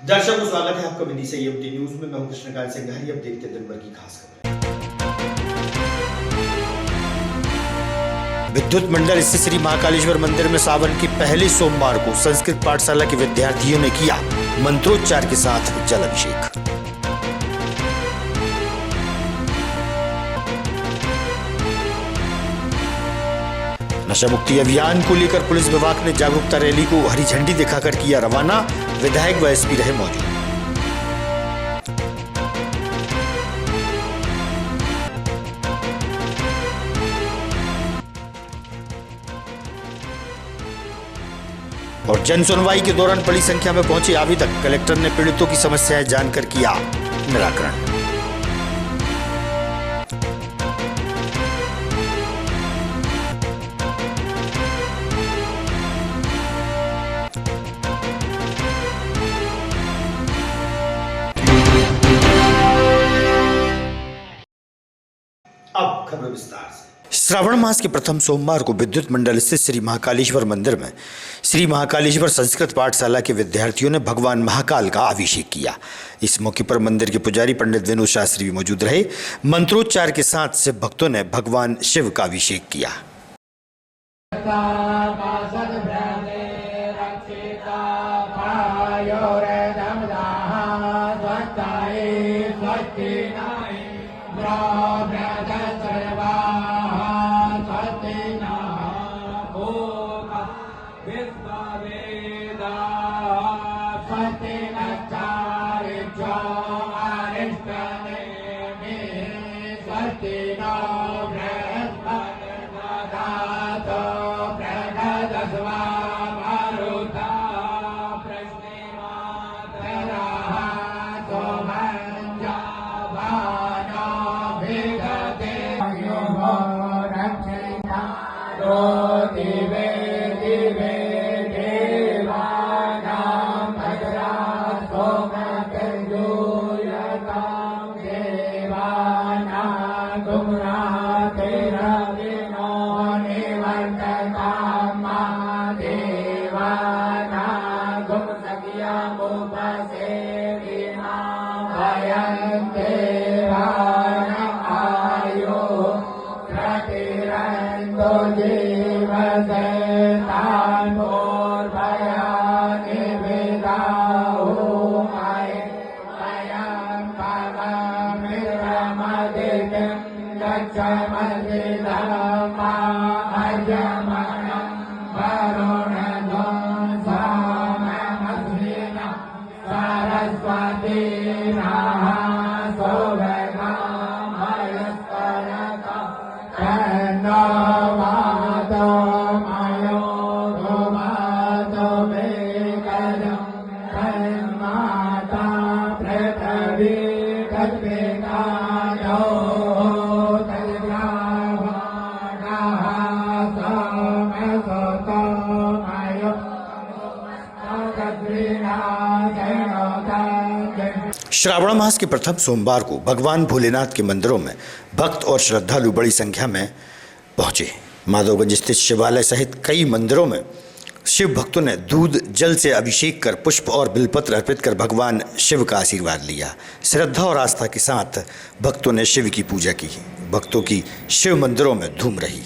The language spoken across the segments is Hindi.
दर्शकों स्वागत है आपका विधि से यूटी न्यूज में। मैं हूं कृष्णकांत सिंघारी। अब देखते हैं दिन भर की खास खबरें। विद्युत मंडल स्थित श्री महाकालेश्वर मंदिर में सावन की पहले सोमवार को संस्कृत पाठशाला के विद्यार्थियों ने किया मंत्रोच्चार के साथ जल अभिषेक। नशा मुक्ति अभियान को लेकर पुलिस विभाग ने जागरूकता रैली को हरी झंडी दिखाकर किया रवाना। विधायक व एसपी रहे मौजूद। और जन सुनवाई के दौरान बड़ी संख्या में पहुंचे आवेदक। कलेक्टर ने पीड़ितों की समस्याएं जानकर किया निराकरण। अब खबर विस्तार से। श्रावण मास के प्रथम सोमवार को विद्युत मंडल स्थित श्री महाकालेश्वर मंदिर में श्री महाकालेश्वर संस्कृत पाठशाला के विद्यार्थियों ने भगवान महाकाल का अभिषेक किया। इस मौके पर मंदिर के पुजारी पंडित विनोद शास्त्री भी मौजूद रहे। मंत्रोच्चार के साथ शिव भक्तों ने भगवान शिव का अभिषेक किया। श्रावण मास के प्रथम सोमवार को भगवान भोलेनाथ के मंदिरों में भक्त और श्रद्धालु बड़ी संख्या में पहुंचे। माधवगंज स्थित शिवालय सहित कई मंदिरों में शिव भक्तों ने दूध जल से अभिषेक कर पुष्प और बिलपत्र अर्पित कर भगवान शिव का आशीर्वाद लिया। श्रद्धा और आस्था के साथ भक्तों ने शिव की पूजा की। भक्तों की शिव मंदिरों में धूम रही।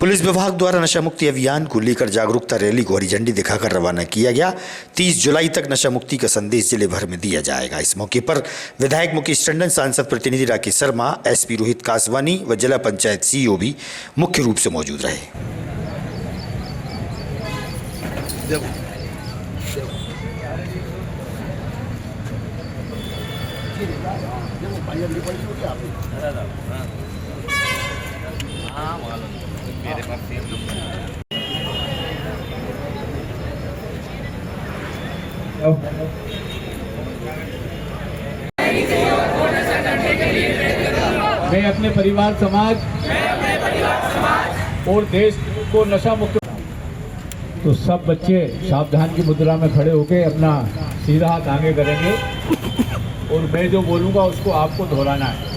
पुलिस विभाग द्वारा नशा मुक्ति अभियान को लेकर जागरूकता रैली को हरी झंडी दिखाकर रवाना किया गया। 30 जुलाई तक नशा मुक्ति का संदेश जिले भर में दिया जाएगा। इस मौके पर विधायक मुकेश टंडन, सांसद प्रतिनिधि राकेश शर्मा, एसपी रोहित कासवानी व जिला पंचायत सीईओ भी मुख्य रूप से मौजूद रहे। मेरे पास मैं अपने परिवार समाज और देश को नशा मुक्त। तो सब बच्चे सावधान की मुद्रा में खड़े होकर अपना सीधा हाथ आगे करेंगे और मैं जो बोलूँगा उसको आपको दोहराना है।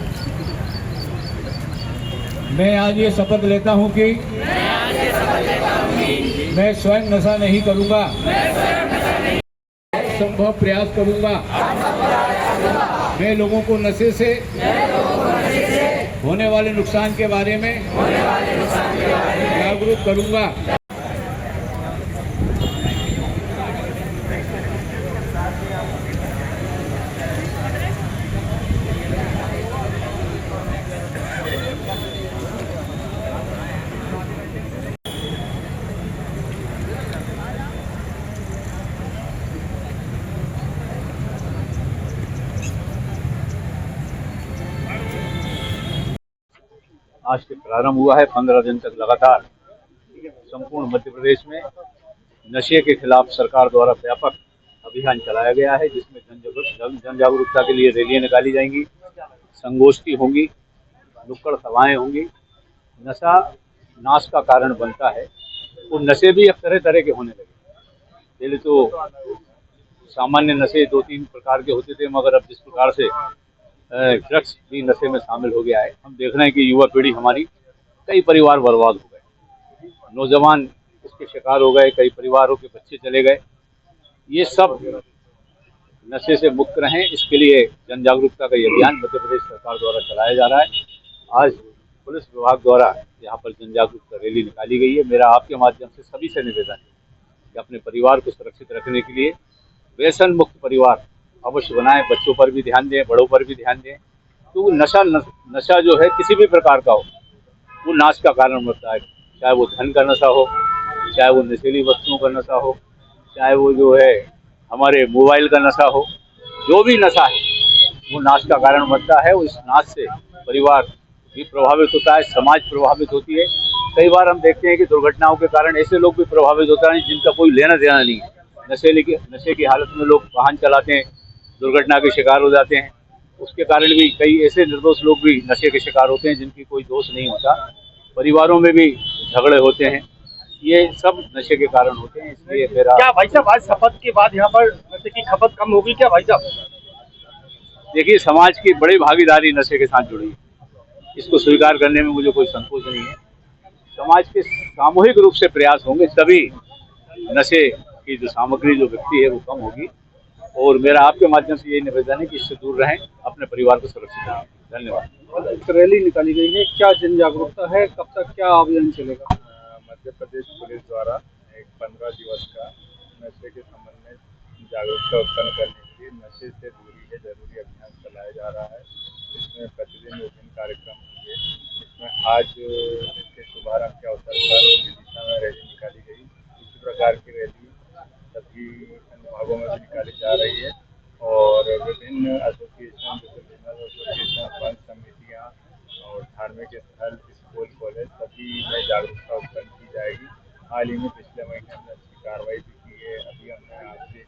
मैं आज ये शपथ लेता हूँ कि मैं स्वयं नशा नहीं करूँगा, संभव प्रयास करूँगा। मैं लोगों को नशे से होने वाले नुकसान के बारे में जागरूक करूँगा। आज से प्रारंभ हुआ है 15 दिन तक लगातार संपूर्ण मध्य प्रदेश में नशे के खिलाफ सरकार द्वारा व्यापक अभियान चलाया गया है, जिसमें जन जागरूकता के लिए रैलियां निकाली जाएंगी, संगोष्ठी होंगी, नुक्कड़ सभाएं होंगी। नशा नाश का कारण बनता है और नशे भी अब तरह तरह के होने लगे। पहले तो सामान्य नशे 2-3 प्रकार के होते थे, मगर अब जिस प्रकार से ड्रग्स भी नशे में शामिल हो गया है, हम देख रहे हैं कि युवा पीढ़ी हमारी, कई परिवार बर्बाद हो गए, नौजवान इसके शिकार हो गए, कई परिवारों के बच्चे चले गए। ये सब नशे से मुक्त रहें, इसके लिए जन जागरूकता का ये अभियान मध्य प्रदेश सरकार द्वारा चलाया जा रहा है। आज पुलिस विभाग द्वारा यहाँ पर जन जागरूकता रैली निकाली गई है। मेरा आपके माध्यम से सभी से निवेदन है कि अपने परिवार को सुरक्षित रखने के लिए व्यसन मुक्त परिवार अवश्य बनाएं, बच्चों पर भी ध्यान दें, बड़ों पर भी ध्यान दें। तो नशा जो है किसी भी प्रकार का हो, वो नाश का कारण बनता है। चाहे वो धन का नशा हो, चाहे वो नशीली वस्तुओं का नशा हो, चाहे वो जो है हमारे मोबाइल का नशा हो, जो भी नशा है वो नाश का कारण बनता है। और इस नाश से परिवार भी प्रभावित होता है, समाज प्रभावित होती है। कई बार हम देखते हैं कि दुर्घटनाओं के कारण ऐसे लोग भी प्रभावित होते हैं जिनका कोई लेना देना नहीं है। नशे की हालत में लोग वाहन चलाते हैं, दुर्घटना के शिकार हो जाते हैं। उसके कारण भी कई ऐसे निर्दोष लोग भी नशे के शिकार होते हैं जिनकी कोई दोष नहीं होता। परिवारों में भी झगड़े होते हैं, ये सब नशे के कारण होते हैं। इसलिए मेरा क्या भाई साहब आज शपथ के बाद यहाँ पर नशे की खपत कम होगी क्या भाई साहब? देखिए, समाज की बड़ी भागीदारी नशे के साथ जुड़ी है, इसको स्वीकार करने में मुझे कोई संकोच नहीं है। समाज के सामूहिक रूप से प्रयास होंगे तभी नशे की जो सामग्री जो व्यक्ति है वो कम होगी। और मेरा आपके माध्यम से यही निवेदन है कि इससे दूर रहें, अपने परिवार को सुरक्षित रखें। धन्यवाद। रैली निकाली गई है, क्या जन जागरूकता है, कब तक क्या अभियान चलेगा? मध्य प्रदेश पुलिस द्वारा एक 15 दिवस का नशे के संबंध में जागरूकता उत्पन्न करने के लिए नशे से दूरी है जरूरी अभियान चलाया जा रहा है। इसमें प्रतिदिन विभिन्न कार्यक्रम होंगे। इसमें आज इसके शुभारंभ के अवसर पर इस दिशा में रैली निकाली गई। इसी प्रकार की रैली सभी अनुभागों में भी निकाली जा रही है और विभिन्न एसोसिएशन, बिजनेस एसोसिएशन, पंच समितियाँ और धार्मिक स्थल, स्कूल, कॉलेज सभी में जागरूकता उत्पन्न की जाएगी। हाल ही में पिछले महीने हमने अच्छी कार्रवाई भी की है। अभी हमने आज से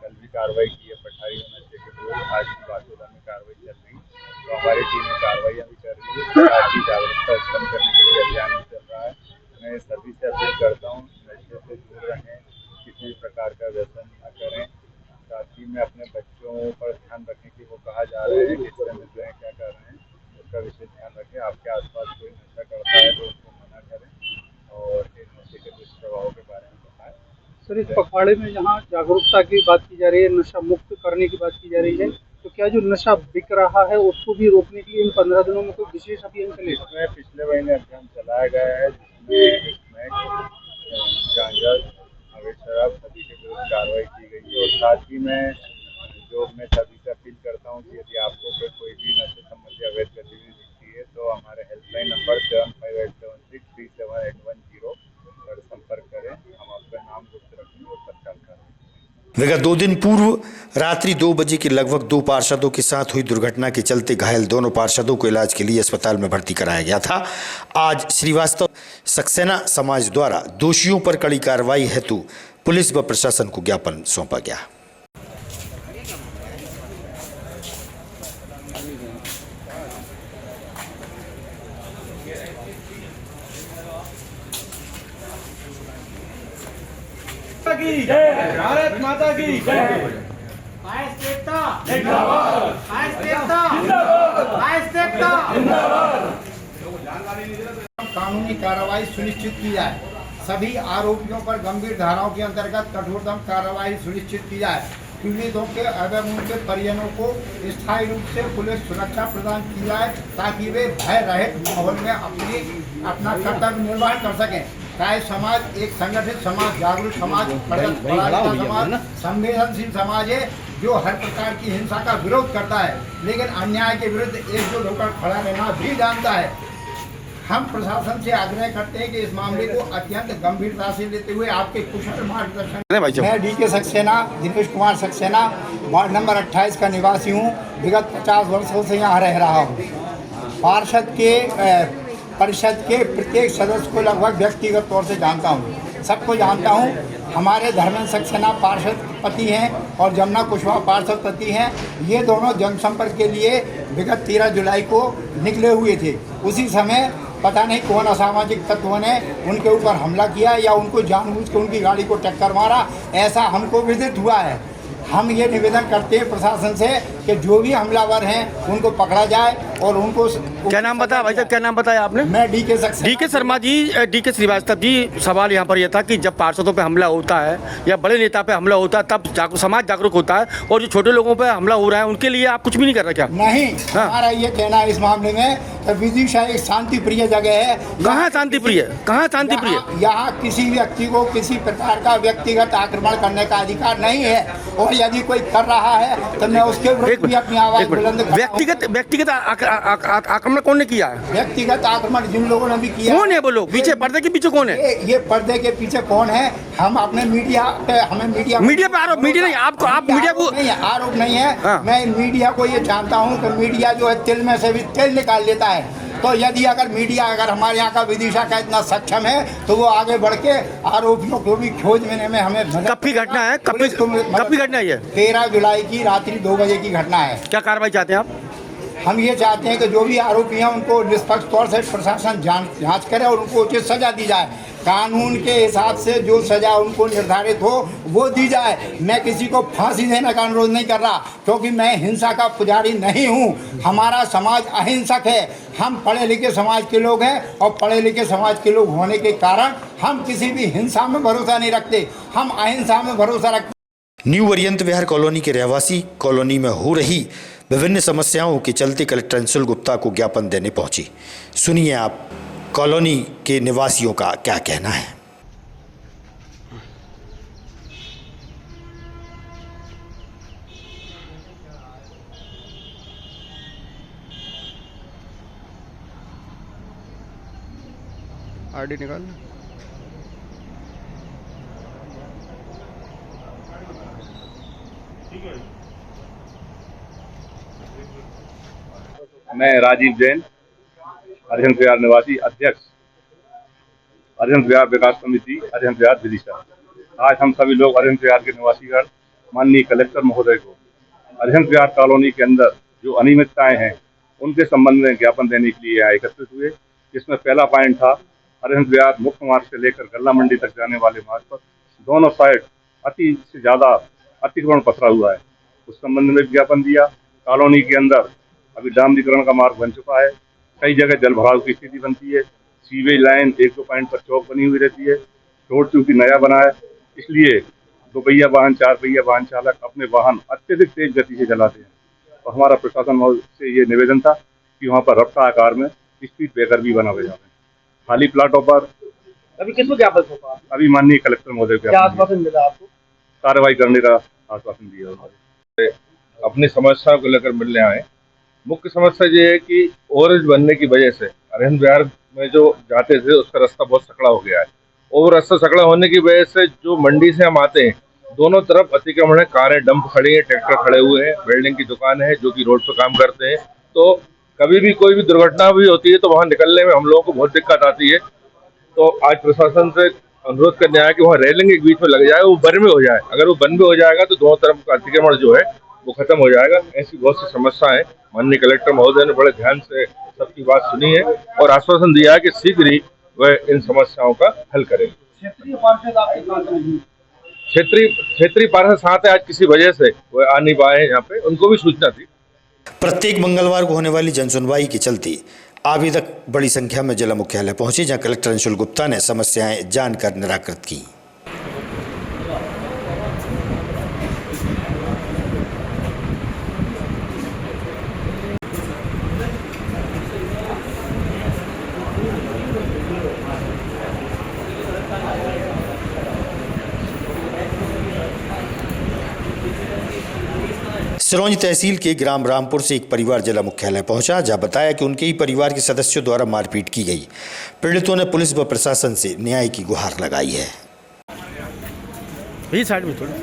कल भी कार्रवाई की है पठारी और नशे के विरुद्ध। आज भी बातों में कार्रवाई चल रही है, तो हमारी टीम में कार्रवाइयाँ भी कर रही है। आज भी जागरूकता उत्पन्न करने के लिए अभियान भी चल रहा है। मैं सभी से अपील करता हूँ नशे से दूर रहें, किसी प्रकार का व्यसन न करें। साथ ही में अपने बच्चों पर ध्यान रखें कि वो कहाँ जा रहे हैं, किससे मिल रहे हैं, क्या कर रहे हैं, उसका विशेष ध्यान रखें। आपके आसपास कोई नशा करता है तो उसको मना करें और इस नशे के दुष्प्रभावों के बारे में बताएं। सर, इस पखवाड़े में जहाँ जागरूकता की बात की जा रही है, नशा मुक्त करने की बात की जा रही है, तो क्या जो नशा बिक रहा है उसको भी रोकने के लिए इन 15 दिनों में कोई विशेष अभियान चलेगा? इसमें पिछले महीने अभियान चलाया गया है, जिसमें इसमें गांजा, अवैध शराब सभी के विरुद्ध कार्रवाई की गई है। और साथ ही मैं सभी से अपील करता हूँ कि यदि आपको कोई भी नशे संबंधी अवैध गतिविधि दिखती है तो हमारे हेल्पलाइन नंबर 7587637810 पर संपर्क करें। हम आपका नाम गुप्त रखेंगे और तत्काल कार्रवाई। विगत 2 दिन पूर्व रात्रि 2 बजे के लगभग 2 पार्षदों के साथ हुई दुर्घटना के चलते घायल दोनों पार्षदों को इलाज के लिए अस्पताल में भर्ती कराया गया था। आज श्रीवास्तव सक्सेना समाज द्वारा दोषियों पर कड़ी कार्रवाई हेतु पुलिस व प्रशासन को ज्ञापन सौंपा गया। भारत माता की जय। कानूनी कार्रवाई सुनिश्चित की जाए। सभी आरोपियों पर गंभीर धाराओं के अंतर्गत कठोरतम कार्रवाई सुनिश्चित की जाए। पीड़ितों के एवं उनके परिजनों को स्थायी रूप से पुलिस सुरक्षा प्रदान की जाए ताकि वे भय रहित माहौल में अपना कर्तव्य निर्वहन कर सकें। चाहे समाज एक संगठित समाज, जागरूक समाज, समाज, संवेदनशील समाज है जो हर प्रकार की हिंसा का विरोध करता है, लेकिन अन्याय के विरुद्ध एकजुट होकर खड़ा रहना भी जानता है। हम प्रशासन से आग्रह करते हैं कि इस मामले को अत्यंत गंभीरता से लेते हुए आपके कुशल मार्गदर्शन। मैं D K Saxena, Dinesh Kumar Saxena, ward number 28 का निवासी हूँ। विगत 50 वर्षों से यहाँ रह रहा हूँ। परिषद के प्रत्येक सदस्य को लगभग व्यक्तिगत तौर से जानता हूँ, सबको जानता हूँ। हमारे धर्मेंद्र सक्सेना पार्षद पति हैं और जमुना कुशवाहा पार्षद पति हैं। ये दोनों जनसंपर्क के लिए विगत 13 जुलाई को निकले हुए थे। उसी समय पता नहीं कौन असामाजिक तत्वों ने उनके ऊपर हमला किया या उनको जानबूझ के उनकी गाड़ी को टक्कर मारा, ऐसा हमको विदित हुआ है। हम ये निवेदन करते हैं प्रशासन से कि जो भी हमलावर हैं उनको पकड़ा जाए और उनको। क्या नाम बताया भाई साहब, क्या नाम बताया आपने? मैं D K Saxena. DK Sharma ji, DK Srivastava ji, सवाल यहाँ पर यह था कि जब पार्षदों पे हमला होता है या बड़े नेता पे हमला होता है तब समाज जागरूक होता है, और जो छोटे लोगों पे हमला हो रहा है उनके लिए आप कुछ भी नहीं कर रहे क्या? नहीं, हमारा ये कहना है इस मामले में विदिशा एक शांति प्रिय जगह है। कहाँ शांति प्रिय? कहाँ शांति प्रिय? यहाँ किसी व्यक्ति को किसी प्रकार का व्यक्तिगत आक्रमण करने का अधिकार नहीं है, और यदि कोई कर रहा है तो मैं उसके विरुद्ध भी अपनी आवाज बुलंद करता हूं। व्यक्तिगत आक्रमण कौन ने किया है? व्यक्तिगत आक्रमण जिन लोगों ने भी किया। कौन है वो लोग? पीछे पर्दे के पीछे कौन है? ये पर्दे के पीछे कौन है? हम अपने मीडिया पे आरोप, मीडिया नहीं, आप मीडिया को नहीं, आरोप नहीं है। हाँ। मैं मीडिया को ये जानता हूँ कि मीडिया जो है तिल में से भी तेल निकाल लेता है। तो यदि अगर मीडिया हमारे यहाँ का विदिशा का इतना सक्षम है तो वो आगे बढ़ के आरोपियों को भी खोज में हमें। कब की घटना है? कब की घटना है? 13 जुलाई की रात्रि 2 बजे की घटना है। क्या कार्रवाई चाहते हैं आप? हम ये चाहते हैं कि जो भी आरोपी हैं उनको निष्पक्ष तौर से प्रशासन जांच करे और उनको उचित सजा दी जाए। कानून के हिसाब से जो सजा उनको निर्धारित हो वो दी जाए। मैं किसी को फांसी देने का अनुरोध नहीं कर रहा, क्योंकि मैं हिंसा का पुजारी नहीं हूँ। हमारा समाज अहिंसक है। हम पढ़े लिखे समाज के लोग हैं और पढ़े लिखे समाज के लोग होने के कारण हम किसी भी हिंसा में भरोसा नहीं रखते, हम अहिंसा में भरोसा रखते। न्यू वरियंत विहार कॉलोनी के रहवासी कॉलोनी में हो रही विभिन्न समस्याओं के चलते कलेक्टर अंशुल गुप्ता को ज्ञापन देने पहुंची। सुनिए आप कॉलोनी के निवासियों का क्या कहना है। आईडी निकाल। मैं राजीव जैन, अरिहंत विहार निवासी, अध्यक्ष अरिहंत विहार विकास समिति अरिहंत विहार विदिशा। आज हम सभी लोग अरिहंत विहार के निवासीगण माननीय कलेक्टर महोदय को अरिहंत विहार कॉलोनी के अंदर जो अनियमितताएं हैं उनके संबंध में ज्ञापन देने के लिए एकत्रित हुए। इसमें पहला पॉइंट था अरिहंत विहार मुख्य मार्ग से लेकर गल्ला मंडी तक जाने वाले मार्ग पर दोनों साइड अति से ज्यादा अतिक्रमण पसरा हुआ है। उस संबंध में ज्ञापन दिया। कॉलोनी के अंदर अभी डामरीकरण का मार्ग बन चुका है, कई जगह जल भराव की स्थिति बनती है, सीवेज लाइन 1-2 पॉइंट पर चौक बनी हुई रहती है, रोड चूंकि नया बना है इसलिए 2 पहिया वाहन 4 पहिया वाहन चालक अपने वाहन अत्यधिक तेज गति से चलाते हैं। और हमारा प्रशासन से ये निवेदन था कि वहाँ पर रफ्तार आकार में स्पीड ब्रेकर भी बना हुए जाते हैं। खाली प्लाटों पर अभी किसको ज्ञापन सौंपा? अभी माननीय कलेक्टर महोदय को क्या आश्वासन मिला आपको? कार्रवाई करने का आश्वासन दिया उन्होंने। अपनी समस्याओं को लेकर मिलने आए। मुख्य समस्या ये है कि ओवरब्रिज बनने की वजह से अरविंद विहार में जो जाते थे उसका रास्ता बहुत सकड़ा हो गया है। और रास्ता सकड़ा होने की वजह से जो मंडी से हम आते हैं दोनों तरफ अतिक्रमण है, कारें डंप खड़ी है, ट्रैक्टर खड़े हुए हैं, वेल्डिंग की दुकान है जो कि रोड पर काम करते हैं। तो कभी भी कोई भी दुर्घटना भी होती है तो वहाँ निकलने में हम लोगों को बहुत दिक्कत आती है। तो आज प्रशासन से अनुरोध करने आया कि वहाँ रेलिंग एक बीच में लग जाए, वो बन में हो जाए। अगर वो बन में हो जाएगा तो दोनों तरफ का अतिक्रमण जो है वो खत्म हो जाएगा। ऐसी बहुत सी समस्याएं माननीय कलेक्टर महोदय ने बड़े ध्यान से सबकी बात सुनी है और आश्वासन दिया है कि शीघ्र ही वह इन समस्याओं का हल करेंगे। क्षेत्रीय पार्षद आपके साथ नहीं? क्षेत्रीय पार्षद साथ है, आज किसी वजह से वह आ नहीं पाए हैं यहाँ पे, उनको भी सूचना थी। प्रत्येक मंगलवार को होने वाली जनसुनवाई के चलते आवेदक बड़ी संख्या में जिला मुख्यालय पहुंचे, जहां कलेक्टर अंशुल गुप्ता ने समस्याएं जानकर निराकृत की। सिरोंज तहसील के ग्राम रामपुर से एक परिवार जिला मुख्यालय पहुंचा, जहां बताया कि उनके ही परिवार के सदस्यों द्वारा मारपीट की गई। पीड़ितों ने पुलिस व प्रशासन से न्याय की गुहार लगाई है। ये साइड में थोड़ा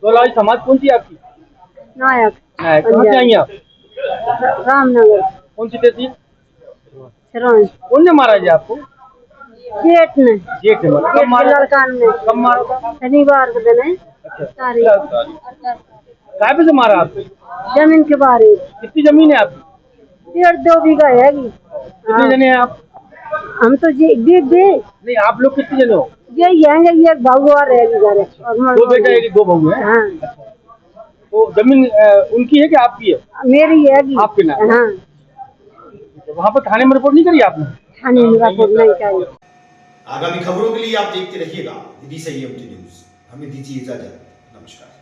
दोलाई समाज कौन सी आपकी? नायक। कहाँ से आई आप? रामनगर। कौन सी तहसील? सिरोंज। कौन ने मारा जी आपको? जेठ ने। जेठ ने मारा? कब मारा? लड़कान ने। कब मारा था? शनिवार को दिन है। अच्छा, काय पे से मारा आपको? जमीन के बारे। कितनी जमीन है आपकी? 1.5 बीघा है। कितने जने हैं आप? हम तो दे नहीं, आप लोग कितने जने हो? यही आएंगे, ये एक भाऊ और रहेगी घर। दो बेटा है कि दो बहू है? हाँ। तो जमीन उनकी है कि आपकी है? मेरी है। आपके नाम? हाँ। वहाँ पर थाने में रिपोर्ट नहीं करी आपने? थाने में रिपोर्ट नहीं करी। आगामी खबरों के लिए आप देखते रहिएगा विधि संयम न्यूज। हमें दीजिए इजाजत। नमस्कार।